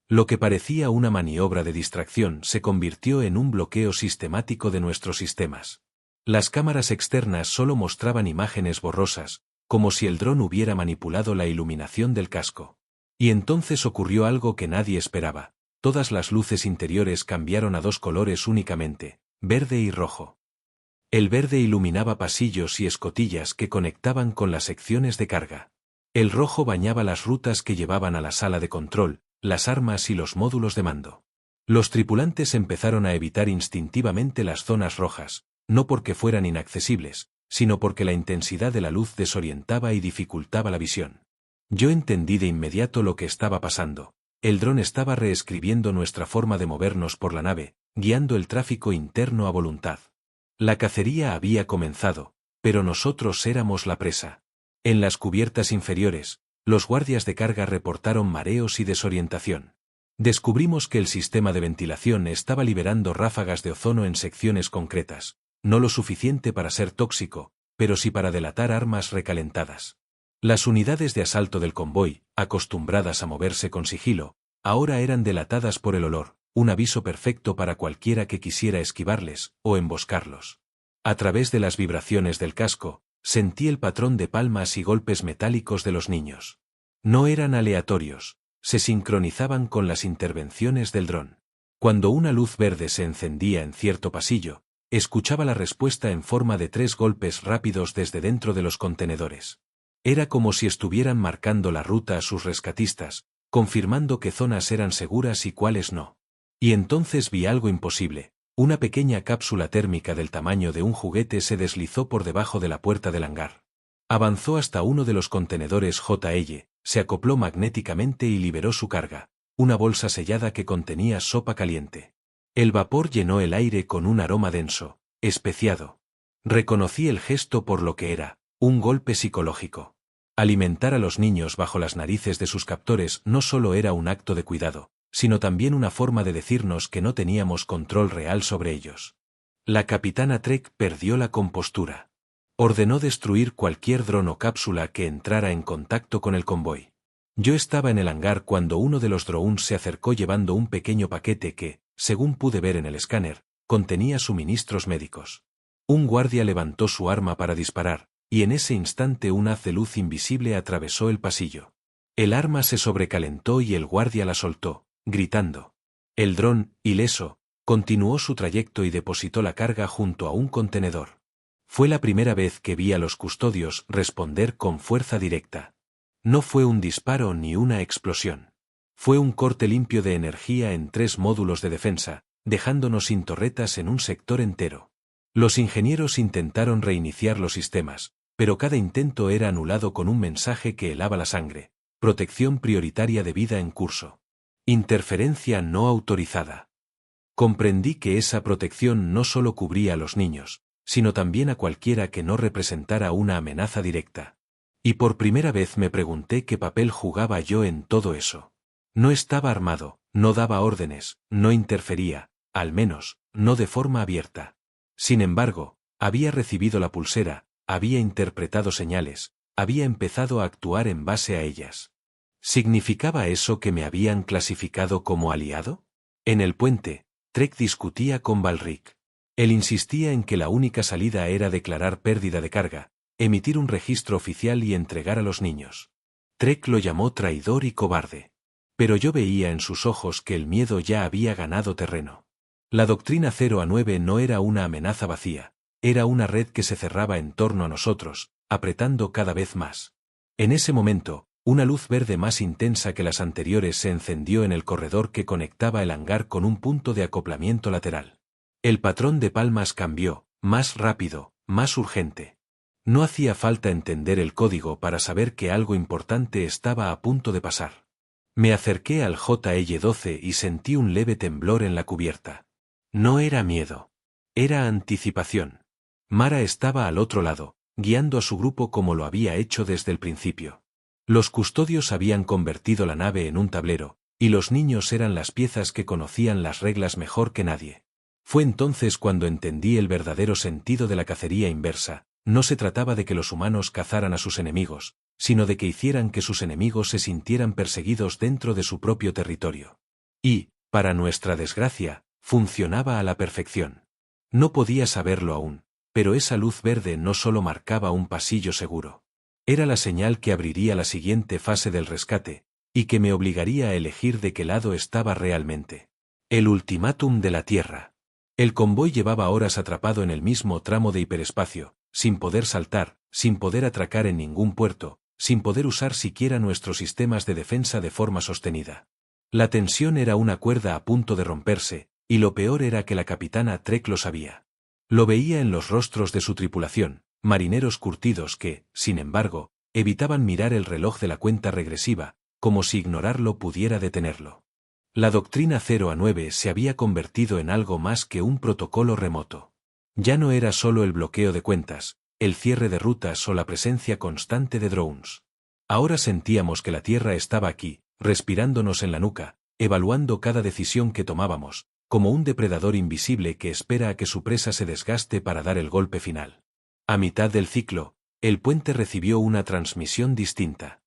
Lo que parecía una maniobra de distracción se convirtió en un bloqueo sistemático de nuestros sistemas. Las cámaras externas solo mostraban imágenes borrosas, como si el dron hubiera manipulado la iluminación del casco. Y entonces ocurrió algo que nadie esperaba. Todas las luces interiores cambiaron a dos colores únicamente, verde y rojo. El verde iluminaba pasillos y escotillas que conectaban con las secciones de carga. El rojo bañaba las rutas que llevaban a la sala de control, las armas y los módulos de mando. Los tripulantes empezaron a evitar instintivamente las zonas rojas, no porque fueran inaccesibles, sino porque la intensidad de la luz desorientaba y dificultaba la visión. Yo entendí de inmediato lo que estaba pasando. El dron estaba reescribiendo nuestra forma de movernos por la nave, guiando el tráfico interno a voluntad. La cacería había comenzado, pero nosotros éramos la presa. En las cubiertas inferiores, los guardias de carga reportaron mareos y desorientación. Descubrimos que el sistema de ventilación estaba liberando ráfagas de ozono en secciones concretas, no lo suficiente para ser tóxico, pero sí para delatar armas recalentadas. Las unidades de asalto del convoy, acostumbradas a moverse con sigilo, ahora eran delatadas por el olor, un aviso perfecto para cualquiera que quisiera esquivarles o emboscarlos. A través de las vibraciones del casco, sentí el patrón de palmas y golpes metálicos de los niños. No eran aleatorios, se sincronizaban con las intervenciones del dron. Cuando una luz verde se encendía en cierto pasillo, escuchaba la respuesta en forma de 3 golpes rápidos desde dentro de los contenedores. Era como si estuvieran marcando la ruta a sus rescatistas, confirmando qué zonas eran seguras y cuáles no. Y entonces vi algo imposible. Una pequeña cápsula térmica del tamaño de un juguete se deslizó por debajo de la puerta del hangar. Avanzó hasta uno de los contenedores JL, se acopló magnéticamente y liberó su carga, una bolsa sellada que contenía sopa caliente. El vapor llenó el aire con un aroma denso, especiado. Reconocí el gesto por lo que era, un golpe psicológico. Alimentar a los niños bajo las narices de sus captores no solo era un acto de cuidado, sino también una forma de decirnos que no teníamos control real sobre ellos. La capitana Trek perdió la compostura. Ordenó destruir cualquier dron o cápsula que entrara en contacto con el convoy. Yo estaba en el hangar cuando uno de los drones se acercó llevando un pequeño paquete que, según pude ver en el escáner, contenía suministros médicos. Un guardia levantó su arma para disparar, y en ese instante un haz de luz invisible atravesó el pasillo. El arma se sobrecalentó y el guardia la soltó, gritando. El dron, ileso, continuó su trayecto y depositó la carga junto a un contenedor. Fue la primera vez que vi a los custodios responder con fuerza directa. No fue un disparo ni una explosión. Fue un corte limpio de energía en 3 módulos de defensa, dejándonos sin torretas en un sector entero. Los ingenieros intentaron reiniciar los sistemas, pero cada intento era anulado con un mensaje que helaba la sangre. Protección prioritaria de vida en curso. Interferencia no autorizada. Comprendí que esa protección no solo cubría a los niños, sino también a cualquiera que no representara una amenaza directa. Y por primera vez me pregunté qué papel jugaba yo en todo eso. No estaba armado, no daba órdenes, no interfería, al menos, no de forma abierta. Sin embargo, había recibido la pulsera, había interpretado señales, había empezado a actuar en base a ellas. ¿Significaba eso que me habían clasificado como aliado? En el puente, Trek discutía con Balric. Él insistía en que la única salida era declarar pérdida de carga, emitir un registro oficial y entregar a los niños. Trek lo llamó traidor y cobarde. Pero yo veía en sus ojos que el miedo ya había ganado terreno. La doctrina 0 a 9 no era una amenaza vacía, era una red que se cerraba en torno a nosotros, apretando cada vez más. En ese momento, una luz verde más intensa que las anteriores se encendió en el corredor que conectaba el hangar con un punto de acoplamiento lateral. El patrón de palmas cambió, más rápido, más urgente. No hacía falta entender el código para saber que algo importante estaba a punto de pasar. Me acerqué al JL-12 y sentí un leve temblor en la cubierta. No era miedo. Era anticipación. Mara estaba al otro lado, guiando a su grupo como lo había hecho desde el principio. Los custodios habían convertido la nave en un tablero, y los niños eran las piezas que conocían las reglas mejor que nadie. Fue entonces cuando entendí el verdadero sentido de la cacería inversa. No se trataba de que los humanos cazaran a sus enemigos, sino de que hicieran que sus enemigos se sintieran perseguidos dentro de su propio territorio. Y, para nuestra desgracia, funcionaba a la perfección. No podía saberlo aún, pero esa luz verde no solo marcaba un pasillo seguro. Era la señal que abriría la siguiente fase del rescate, y que me obligaría a elegir de qué lado estaba realmente. El ultimátum de la Tierra. El convoy llevaba horas atrapado en el mismo tramo de hiperespacio, sin poder saltar, sin poder atracar en ningún puerto, sin poder usar siquiera nuestros sistemas de defensa de forma sostenida. La tensión era una cuerda a punto de romperse, y lo peor era que la capitana Trek lo sabía. Lo veía en los rostros de su tripulación, marineros curtidos que, sin embargo, evitaban mirar el reloj de la cuenta regresiva, como si ignorarlo pudiera detenerlo. La doctrina 0 a 9 se había convertido en algo más que un protocolo remoto. Ya no era solo el bloqueo de cuentas, el cierre de rutas o la presencia constante de drones. Ahora sentíamos que la Tierra estaba aquí, respirándonos en la nuca, evaluando cada decisión que tomábamos, como un depredador invisible que espera a que su presa se desgaste para dar el golpe final. A mitad del ciclo, el puente recibió una transmisión distinta.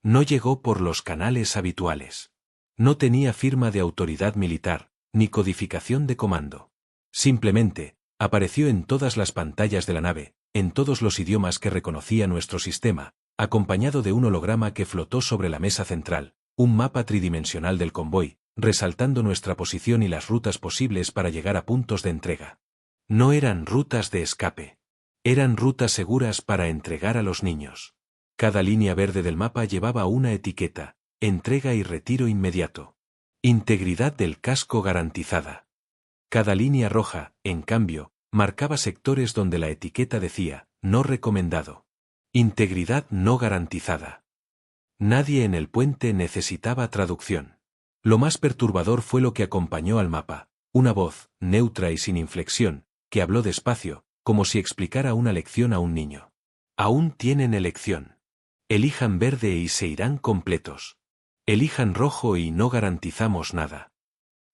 No llegó por los canales habituales. No tenía firma de autoridad militar, ni codificación de comando. Simplemente, apareció en todas las pantallas de la nave, en todos los idiomas que reconocía nuestro sistema, acompañado de un holograma que flotó sobre la mesa central, un mapa tridimensional del convoy, resaltando nuestra posición y las rutas posibles para llegar a puntos de entrega. No eran rutas de escape. Eran rutas seguras para entregar a los niños. Cada línea verde del mapa llevaba una etiqueta: entrega y retiro inmediato. Integridad del casco garantizada. Cada línea roja, en cambio, marcaba sectores donde la etiqueta decía: no recomendado. Integridad no garantizada. Nadie en el puente necesitaba traducción. Lo más perturbador fue lo que acompañó al mapa: una voz, neutra y sin inflexión, que habló despacio, como si explicara una lección a un niño. Aún tienen elección. Elijan verde y se irán completos. Elijan rojo y no garantizamos nada.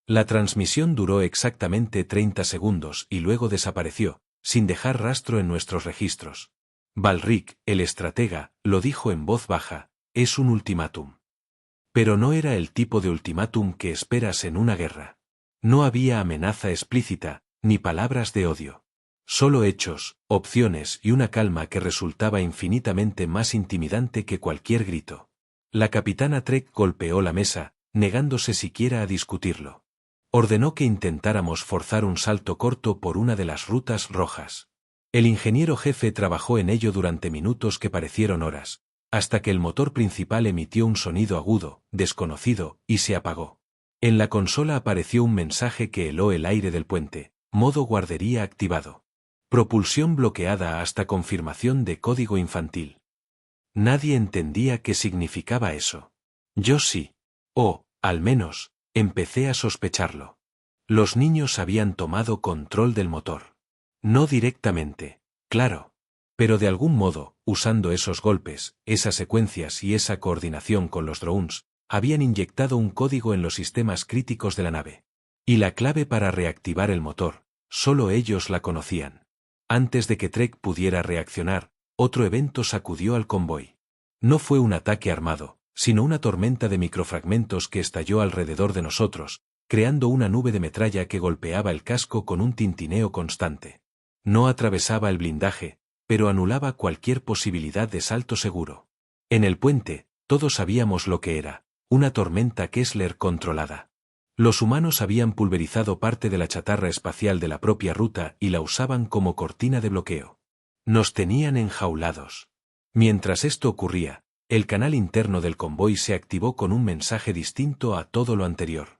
La transmisión duró exactamente 30 segundos y luego desapareció, sin dejar rastro en nuestros registros. Balric, el estratega, lo dijo en voz baja: es un ultimátum. Pero no era el tipo de ultimátum que esperas en una guerra. No había amenaza explícita, ni palabras de odio. Solo hechos, opciones y una calma que resultaba infinitamente más intimidante que cualquier grito. La capitana Trek golpeó la mesa, negándose siquiera a discutirlo. Ordenó que intentáramos forzar un salto corto por una de las rutas rojas. El ingeniero jefe trabajó en ello durante minutos que parecieron horas, hasta que el motor principal emitió un sonido agudo, desconocido, y se apagó. En la consola apareció un mensaje que heló el aire del puente: modo guardería activado. Propulsión bloqueada hasta confirmación de código infantil. Nadie entendía qué significaba eso. Yo sí. O, al menos, empecé a sospecharlo. Los niños habían tomado control del motor. No directamente, claro. Pero de algún modo, usando esos golpes, esas secuencias y esa coordinación con los drones, habían inyectado un código en los sistemas críticos de la nave. Y la clave para reactivar el motor, solo ellos la conocían. Antes de que Trek pudiera reaccionar, otro evento sacudió al convoy. No fue un ataque armado, sino una tormenta de microfragmentos que estalló alrededor de nosotros, creando una nube de metralla que golpeaba el casco con un tintineo constante. No atravesaba el blindaje, pero anulaba cualquier posibilidad de salto seguro. En el puente, todos sabíamos lo que era: una tormenta Kessler controlada. Los humanos habían pulverizado parte de la chatarra espacial de la propia ruta y la usaban como cortina de bloqueo. Nos tenían enjaulados. Mientras esto ocurría, el canal interno del convoy se activó con un mensaje distinto a todo lo anterior.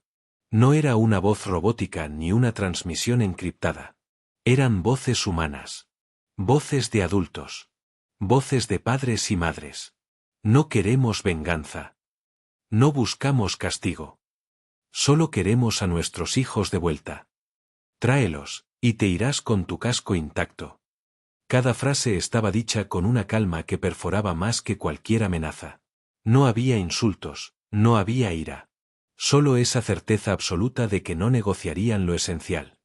No era una voz robótica ni una transmisión encriptada. Eran voces humanas. Voces de adultos. Voces de padres y madres. No queremos venganza. No buscamos castigo. Solo queremos a nuestros hijos de vuelta. Tráelos, y te irás con tu casco intacto. Cada frase estaba dicha con una calma que perforaba más que cualquier amenaza. No había insultos, no había ira. Solo esa certeza absoluta de que no negociarían lo esencial.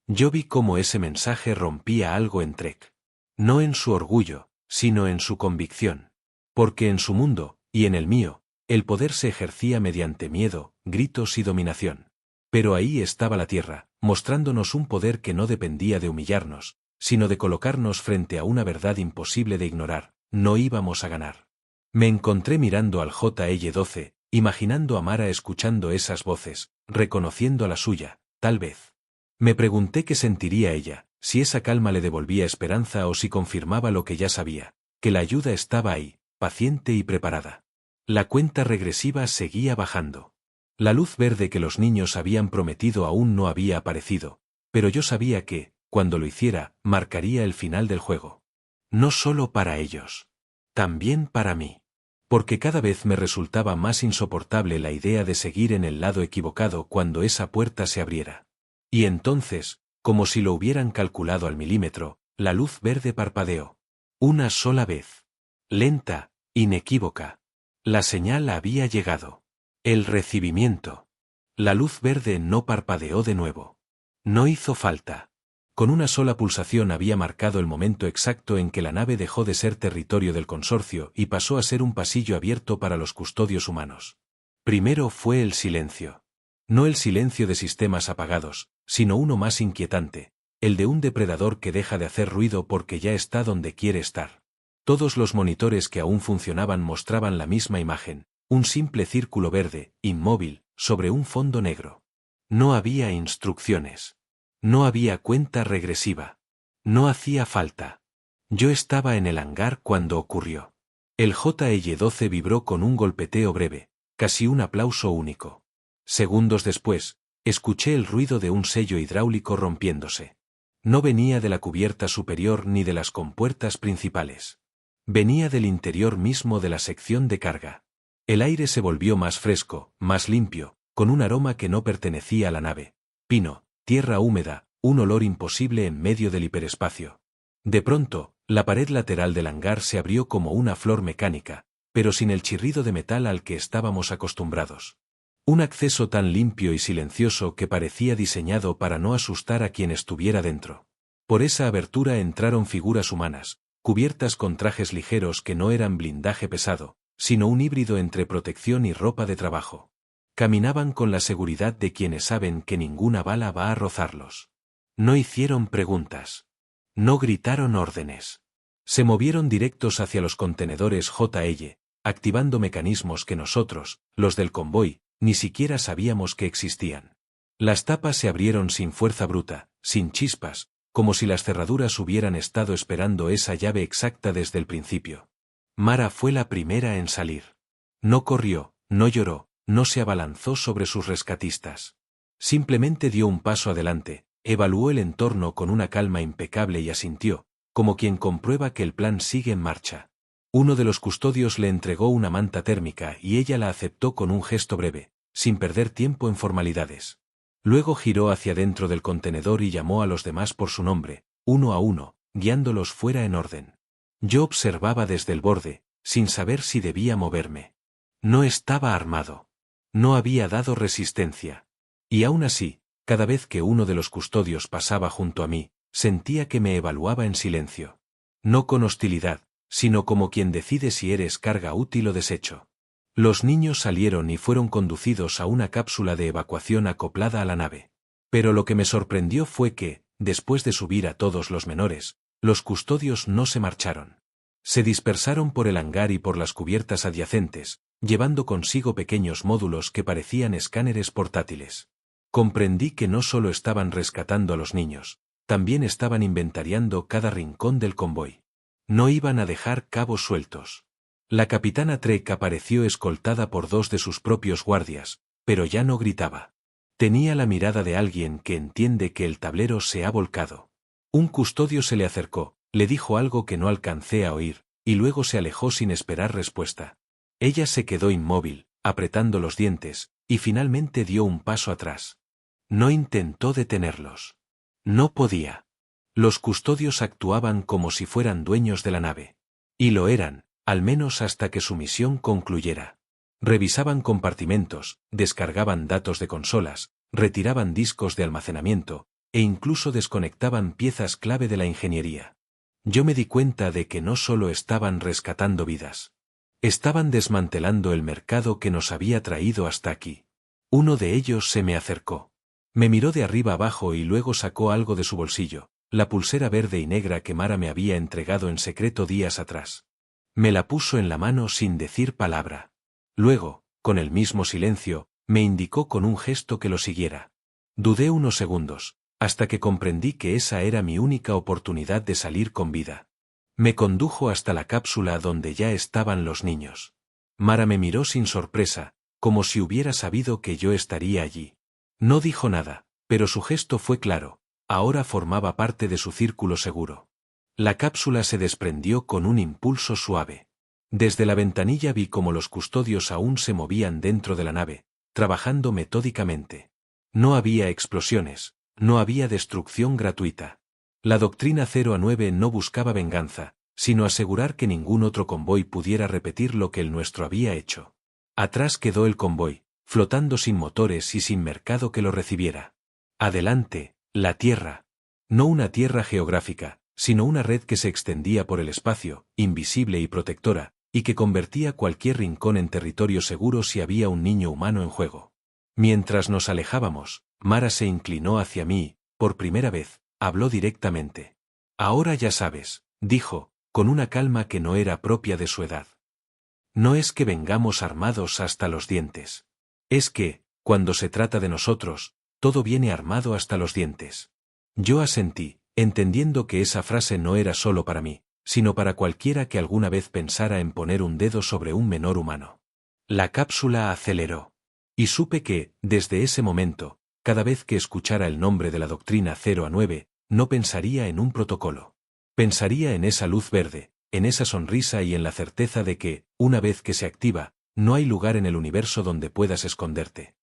Yo vi cómo ese mensaje rompía algo en Trek. No en su orgullo, sino en su convicción. Porque en su mundo, y en el mío, el poder se ejercía mediante miedo, gritos y dominación. Pero ahí estaba la Tierra, mostrándonos un poder que no dependía de humillarnos, sino de colocarnos frente a una verdad imposible de ignorar: no íbamos a ganar. Me encontré mirando al JL-12, imaginando a Mara escuchando esas voces, reconociendo a la suya, tal vez. Me pregunté qué sentiría ella, si esa calma le devolvía esperanza o si confirmaba lo que ya sabía: que la ayuda estaba ahí, paciente y preparada. La cuenta regresiva seguía bajando. La luz verde que los niños habían prometido aún no había aparecido, pero yo sabía que, cuando lo hiciera, marcaría el final del juego. No solo para ellos. También para mí. porque cada vez me resultaba más insoportable la idea de seguir en el lado equivocado cuando esa puerta se abriera. Y entonces, como si lo hubieran calculado al milímetro, la luz verde parpadeó. Una sola vez. Lenta, inequívoca. La señal había llegado. El recibimiento. La luz verde no parpadeó de nuevo. No hizo falta. Con una sola pulsación había marcado el momento exacto en que la nave dejó de ser territorio del consorcio y pasó a ser un pasillo abierto para los custodios humanos. Primero fue el silencio. No el silencio de sistemas apagados, sino uno más inquietante, el de un depredador que deja de hacer ruido porque ya está donde quiere estar. Todos los monitores que aún funcionaban mostraban la misma imagen, un simple círculo verde, inmóvil, sobre un fondo negro. No había instrucciones. No había cuenta regresiva. No hacía falta. Yo estaba en el hangar cuando ocurrió. El JL-12 vibró con un golpeteo breve, casi un aplauso único. Segundos después, escuché el ruido de un sello hidráulico rompiéndose. No venía de la cubierta superior ni de las compuertas principales. Venía del interior mismo de la sección de carga. El aire se volvió más fresco, más limpio, con un aroma que no pertenecía a la nave. Pino, tierra húmeda, un olor imposible en medio del hiperespacio. De pronto, la pared lateral del hangar se abrió como una flor mecánica, pero sin el chirrido de metal al que estábamos acostumbrados. Un acceso tan limpio y silencioso que parecía diseñado para no asustar a quien estuviera dentro. Por esa abertura entraron figuras humanas, cubiertas con trajes ligeros que no eran blindaje pesado, sino un híbrido entre protección y ropa de trabajo. Caminaban con la seguridad de quienes saben que ninguna bala va a rozarlos. No hicieron preguntas. No gritaron órdenes. Se movieron directos hacia los contenedores JL, activando mecanismos que nosotros, los del convoy, ni siquiera sabíamos que existían. Las tapas se abrieron sin fuerza bruta, sin chispas, como si las cerraduras hubieran estado esperando esa llave exacta desde el principio. Mara fue la primera en salir. No corrió, no lloró, no se abalanzó sobre sus rescatistas. Simplemente dio un paso adelante, evaluó el entorno con una calma impecable y asintió, como quien comprueba que el plan sigue en marcha. Uno de los custodios le entregó una manta térmica y ella la aceptó con un gesto breve, sin perder tiempo en formalidades. Luego giró hacia dentro del contenedor y llamó a los demás por su nombre, uno a uno, guiándolos fuera en orden. Yo observaba desde el borde, sin saber si debía moverme. No estaba armado. No había dado resistencia. Y aún así, cada vez que uno de los custodios pasaba junto a mí, sentía que me evaluaba en silencio. No con hostilidad, sino como quien decide si eres carga útil o desecho. Los niños salieron y fueron conducidos a una cápsula de evacuación acoplada a la nave. Pero lo que me sorprendió fue que, después de subir a todos los menores, los custodios no se marcharon. Se dispersaron por el hangar y por las cubiertas adyacentes, llevando consigo pequeños módulos que parecían escáneres portátiles. Comprendí que no solo estaban rescatando a los niños, también estaban inventariando cada rincón del convoy. No iban a dejar cabos sueltos. La capitana Trek apareció escoltada por dos de sus propios guardias, pero ya no gritaba. Tenía la mirada de alguien que entiende que el tablero se ha volcado. Un custodio se le acercó, le dijo algo que no alcancé a oír, y luego se alejó sin esperar respuesta. Ella se quedó inmóvil, apretando los dientes, y finalmente dio un paso atrás. No intentó detenerlos. No podía. Los custodios actuaban como si fueran dueños de la nave. Y lo eran, al menos hasta que su misión concluyera. Revisaban compartimentos, descargaban datos de consolas, retiraban discos de almacenamiento, e incluso desconectaban piezas clave de la ingeniería. Yo me di cuenta de que no solo estaban rescatando vidas. Estaban desmantelando el mercado que nos había traído hasta aquí. Uno de ellos se me acercó. Me miró de arriba abajo y luego sacó algo de su bolsillo, la pulsera verde y negra que Mara me había entregado en secreto días atrás. Me la puso en la mano sin decir palabra. Luego, con el mismo silencio, me indicó con un gesto que lo siguiera. Dudé unos segundos, hasta que comprendí que esa era mi única oportunidad de salir con vida. Me condujo hasta la cápsula donde ya estaban los niños. Mara me miró sin sorpresa, como si hubiera sabido que yo estaría allí. No dijo nada, pero su gesto fue claro, ahora formaba parte de su círculo seguro. La cápsula se desprendió con un impulso suave. Desde la ventanilla vi cómo los custodios aún se movían dentro de la nave, trabajando metódicamente. No había explosiones, no había destrucción gratuita. La doctrina 0 a 9 no buscaba venganza, sino asegurar que ningún otro convoy pudiera repetir lo que el nuestro había hecho. Atrás quedó el convoy, flotando sin motores y sin mercado que lo recibiera. Adelante, la Tierra. No una tierra geográfica, sino una red que se extendía por el espacio, invisible y protectora, y que convertía cualquier rincón en territorio seguro si había un niño humano en juego. Mientras nos alejábamos, Mara se inclinó hacia mí, por primera vez, habló directamente. Ahora ya sabes, dijo, con una calma que no era propia de su edad. No es que vengamos armados hasta los dientes. Es que, cuando se trata de nosotros, todo viene armado hasta los dientes. Yo asentí, entendiendo que esa frase no era solo para mí, sino para cualquiera que alguna vez pensara en poner un dedo sobre un menor humano. La cápsula aceleró. Y supe que, desde ese momento, cada vez que escuchara el nombre de la doctrina 0 a 9, no pensaría en un protocolo. Pensaría en esa luz verde, en esa sonrisa y en la certeza de que, una vez que se activa, no hay lugar en el universo donde puedas esconderte.